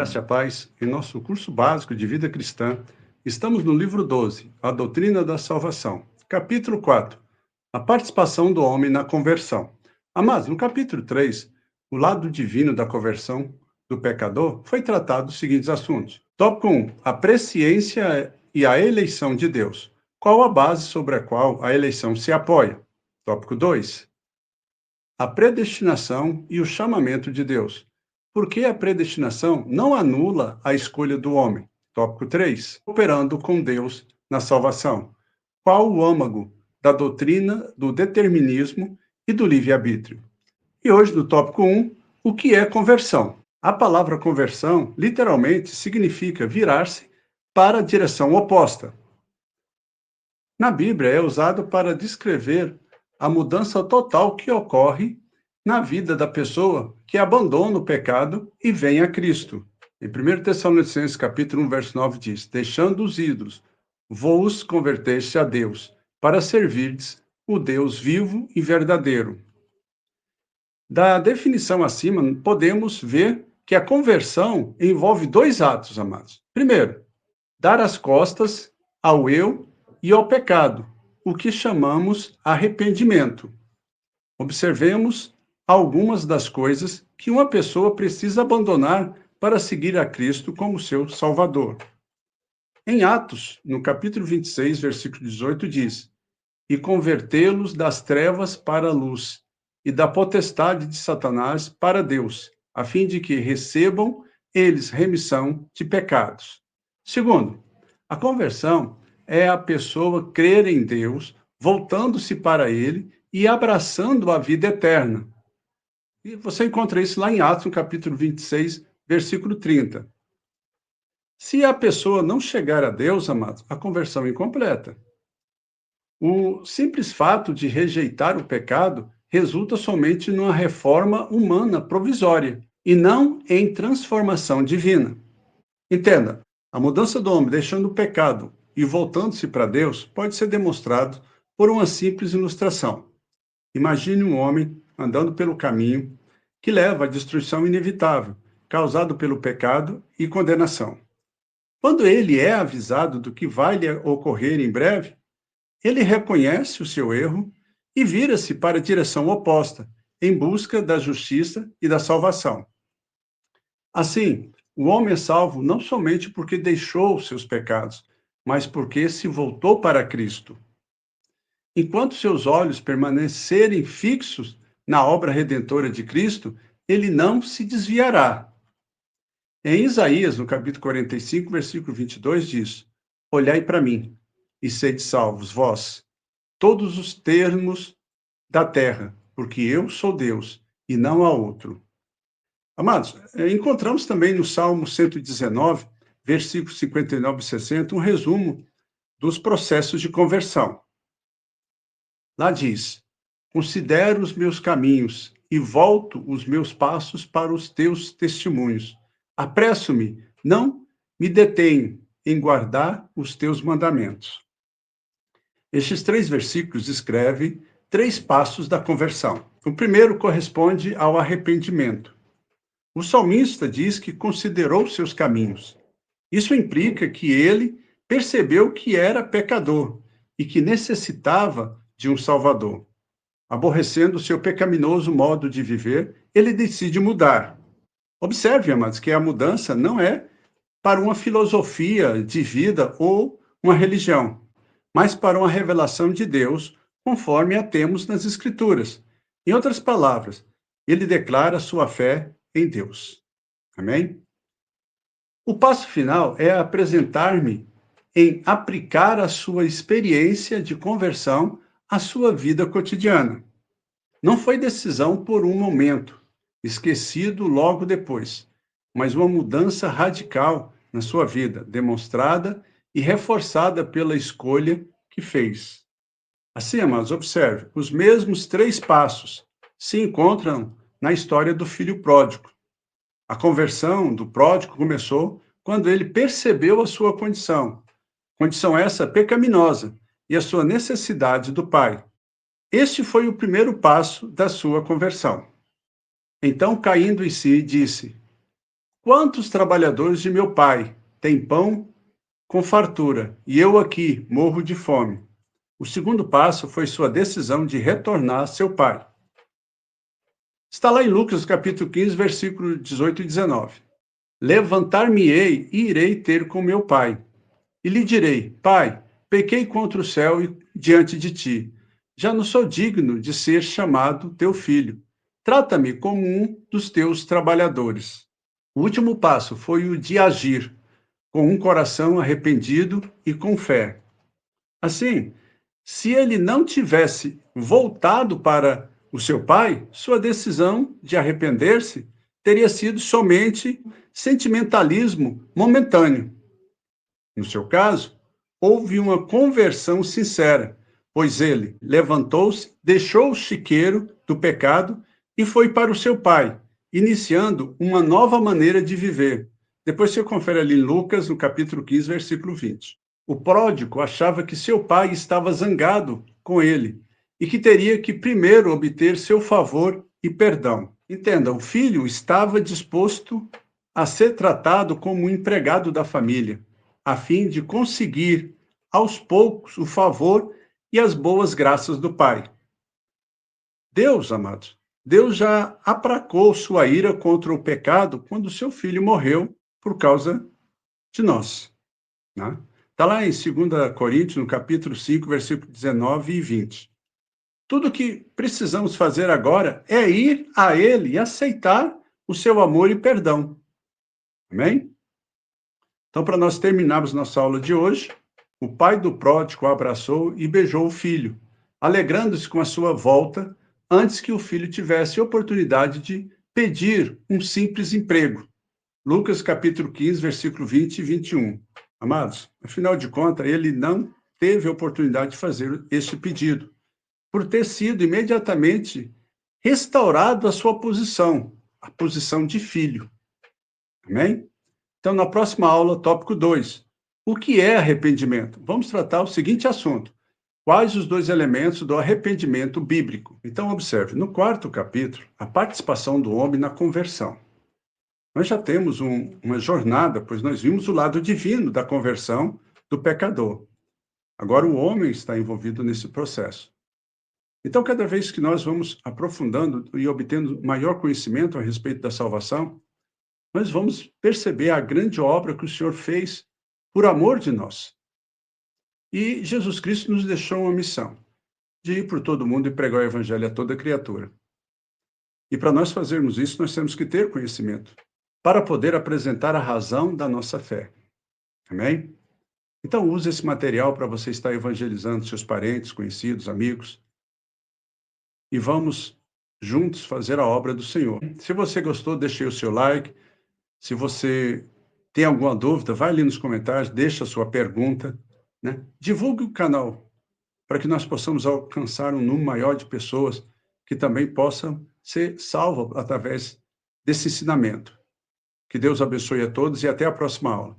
Graça e a paz, em nosso curso básico de vida cristã, estamos no livro 12, A Doutrina da Salvação, capítulo 4, a participação do homem na conversão. Amados, no capítulo 3, o lado divino da conversão do pecador foi tratado os seguintes assuntos. Tópico 1, a presciência e a eleição de Deus. Qual a base sobre a qual a eleição se apoia? Tópico 2, a predestinação e o chamamento de Deus. Por que a predestinação não anula a escolha do homem? Tópico 3. Operando com Deus na salvação. Qual o âmago da doutrina do determinismo e do livre-arbítrio? E hoje, no tópico 1, o que é conversão? A palavra conversão, literalmente, significa virar-se para a direção oposta. Na Bíblia, é usado para descrever a mudança total que ocorre na vida da pessoa que abandona o pecado e vem a Cristo. Em 1 Tessalonicenses, capítulo 1, verso 9, diz: deixando os ídolos, vos converteste a Deus, para servirdes o Deus vivo e verdadeiro. Da definição acima, podemos ver que a conversão envolve dois atos, amados. Primeiro, dar as costas ao eu e ao pecado, o que chamamos arrependimento. Observemos algumas das coisas que uma pessoa precisa abandonar para seguir a Cristo como seu Salvador. Em Atos, no capítulo 26, versículo 18, diz: e convertê-los das trevas para a luz, e da potestade de Satanás para Deus, a fim de que recebam eles remissão de pecados. Segundo, a conversão é a pessoa crer em Deus, voltando-se para Ele e abraçando a vida eterna. E você encontra isso lá em Atos, no capítulo 26, versículo 30. Se a pessoa não chegar a Deus, amados, a conversão é incompleta. O simples fato de rejeitar o pecado resulta somente numa reforma humana provisória e não em transformação divina. Entenda, a mudança do homem deixando o pecado e voltando-se para Deus pode ser demonstrado por uma simples ilustração. Imagine um homem andando pelo caminho que leva à destruição inevitável, causado pelo pecado e condenação. Quando ele é avisado do que vai lhe ocorrer em breve, ele reconhece o seu erro e vira-se para a direção oposta, em busca da justiça e da salvação. Assim, o homem é salvo não somente porque deixou os seus pecados, mas porque se voltou para Cristo. Enquanto seus olhos permanecerem fixos na obra redentora de Cristo, ele não se desviará. Em Isaías, no capítulo 45, versículo 22, diz: olhai para mim e sede salvos, vós, todos os termos da terra, porque eu sou Deus e não há outro. Amados, encontramos também no Salmo 119, versículos 59 e 60, um resumo dos processos de conversão. Lá diz: considero os meus caminhos e volto os meus passos para os teus testemunhos. Apresso-me, não me detenho em guardar os teus mandamentos. Estes 3 versículos descrevem 3 passos da conversão. O primeiro corresponde ao arrependimento. O salmista diz que considerou seus caminhos. Isso implica que ele percebeu que era pecador e que necessitava de um Salvador. Aborrecendo seu pecaminoso modo de viver, ele decide mudar. Observe, amados, que a mudança não é para uma filosofia de vida ou uma religião, mas para uma revelação de Deus, conforme a temos nas Escrituras. Em outras palavras, ele declara sua fé em Deus. Amém? O passo final é apresentar-me em aplicar a sua experiência de conversão à sua vida cotidiana. Não foi decisão por um momento, esquecido logo depois, mas uma mudança radical na sua vida, demonstrada e reforçada pela escolha que fez. Assim, amados, observe, os mesmos 3 passos se encontram na história do filho pródigo. A conversão do pródigo começou quando ele percebeu a sua condição essa pecaminosa, e a sua necessidade do Pai. Este foi o primeiro passo da sua conversão. Então, caindo em si, disse: Quantos trabalhadores de meu pai têm pão com fartura, e eu aqui morro de fome? O segundo passo foi sua decisão de retornar a seu pai. Está lá em Lucas, capítulo 15, versículo 18 e 19. Levantar-me-ei e irei ter com meu pai. E lhe direi: Pai, pequei contra o céu e diante de ti. Já não sou digno de ser chamado teu filho. Trata-me como um dos teus trabalhadores. O último passo foi o de agir, com um coração arrependido e com fé. Assim, se ele não tivesse voltado para o seu pai, sua decisão de arrepender-se teria sido somente sentimentalismo momentâneo. No seu caso, houve uma conversão sincera, pois ele levantou-se, deixou o chiqueiro do pecado e foi para o seu pai, iniciando uma nova maneira de viver. Depois você confere ali em Lucas, no capítulo 15, versículo 20. O pródigo achava que seu pai estava zangado com ele e que teria que primeiro obter seu favor e perdão. Entenda, o filho estava disposto a ser tratado como um empregado da família, a fim de conseguir, aos poucos, o favor e as boas graças do pai. Deus, amados, Deus já aplacou sua ira contra o pecado quando seu filho morreu por causa de nós. Né? Está lá em 2 Coríntios, no capítulo 5, versículo 19 e 20. Tudo o que precisamos fazer agora é ir a Ele e aceitar o seu amor e perdão. Amém? Então, para nós terminarmos nossa aula de hoje, o pai do pródigo o abraçou e beijou o filho, alegrando-se com a sua volta antes que o filho tivesse oportunidade de pedir um simples emprego. Lucas capítulo 15, versículo 20 e 21. Amados, afinal de contas, ele não teve oportunidade de fazer este pedido, por ter sido imediatamente restaurado a sua posição, a posição de filho. Amém? Então, na próxima aula, tópico 2. O que é arrependimento? Vamos tratar o seguinte assunto. Quais os dois elementos do arrependimento bíblico? Então, observe, no quarto capítulo, a participação do homem na conversão. Nós já temos uma jornada, pois nós vimos o lado divino da conversão do pecador. Agora, o homem está envolvido nesse processo. Então, cada vez que nós vamos aprofundando e obtendo maior conhecimento a respeito da salvação, nós vamos perceber a grande obra que o Senhor fez por amor de nós. E Jesus Cristo nos deixou uma missão de ir por todo mundo e pregar o evangelho a toda criatura. E para nós fazermos isso, nós temos que ter conhecimento para poder apresentar a razão da nossa fé. Amém? Então, use esse material para você estar evangelizando seus parentes, conhecidos, amigos. E vamos juntos fazer a obra do Senhor. Se você gostou, deixe o seu like. Se você tem alguma dúvida, vai ali nos comentários, deixa a sua pergunta, né? Divulgue o canal para que nós possamos alcançar um número maior de pessoas que também possam ser salvas através desse ensinamento. Que Deus abençoe a todos e até a próxima aula.